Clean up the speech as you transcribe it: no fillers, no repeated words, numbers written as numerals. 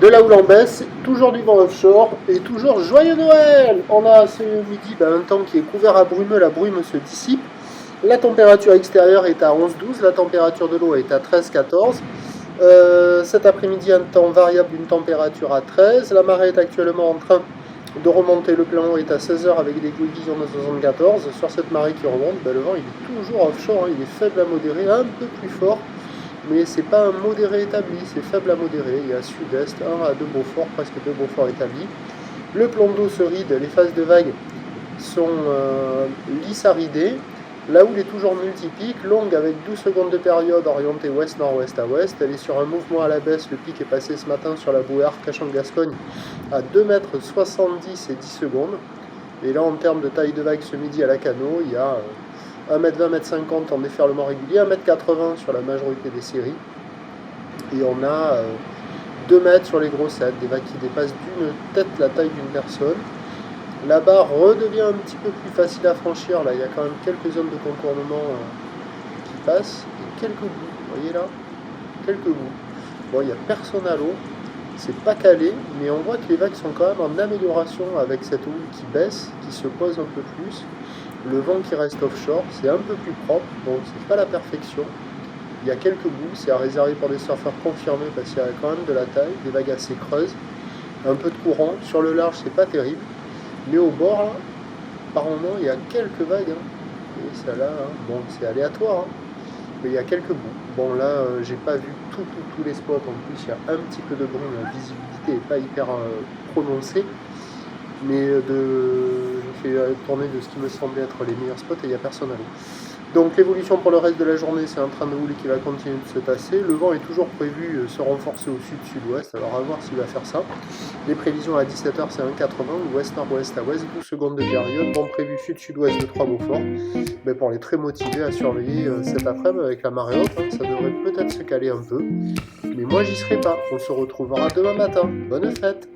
De la houle en baisse, toujours du vent offshore et toujours joyeux Noël. On a ce midi un temps qui est couvert à brumeux, la brume se dissipe. La température extérieure est à 11-12, la température de l'eau est à 13-14. Cet après-midi, un temps variable d'une température à 13. La marée est actuellement en train de remonter. Le plan haut est à 16 heures avec des vision de 74. Sur cette marée qui remonte, le vent il est toujours offshore, il est faible à modéré, un peu plus fort. Mais c'est pas un modéré établi, c'est faible à modéré. Il y a sud-est, 1 à 2 Beaufort, presque 2 Beaufort établis. Le plan d'eau se ride, les phases de vagues sont lisses à rider. La houle est toujours multipique, longue avec 12 secondes de période orientée ouest-nord-ouest à ouest. Elle est sur un mouvement à la baisse. Le pic est passé ce matin sur la bouée Arcachon-Gascogne à 2,70 m et 10 secondes. Et là, en termes de taille de vague ce midi à la Cano, il y a 1,20 m, 1,50 m en déferlement régulier, 1,80 m sur la majorité des séries. Et on a 2 mètres sur les grossettes, des vagues qui dépassent d'une tête la taille d'une personne. La barre redevient un petit peu plus facile à franchir. Là, il y a quand même quelques zones de contournement qui passent. Et quelques bouts, vous voyez là, quelques bouts. Bon, il n'y a personne à l'eau. C'est pas calé, mais on voit que les vagues sont quand même en amélioration avec cette houle qui baisse, qui se pose un peu plus. Le vent qui reste offshore, c'est un peu plus propre, donc c'est pas la perfection. Il y a quelques bouts, c'est à réserver pour des surfeurs confirmés parce qu'il y a quand même de la taille, des vagues assez creuses, un peu de courant. Sur le large, c'est pas terrible, mais au bord, là, par moment, il y a quelques vagues. Et celle-là, bon, c'est aléatoire, mais il y a quelques bouts. Bon, là, j'ai pas vu tous les spots. En plus, il y a un petit peu de brume, la visibilité n'est pas hyper prononcée. Mais j'ai fait tourner de ce qui me semblait être les meilleurs spots et il n'y a personne à l'eau. Donc l'évolution pour le reste de la journée, c'est un train de houle qui va continuer de se tasser. Le vent est toujours prévu se renforcer au sud-sud-ouest, alors à voir s'il va faire ça. Les prévisions à 17 h, c'est 1,80, ouest-nord-ouest à ouest, 12 secondes de période. Vent prévu sud-sud-ouest de 3 Beaufort. Mais pour les très motivés à surveiller cet après-midi avec la marée haute, ça devrait peut-être se caler un peu. Mais moi, j'y serai pas. On se retrouvera demain matin. Bonne fête!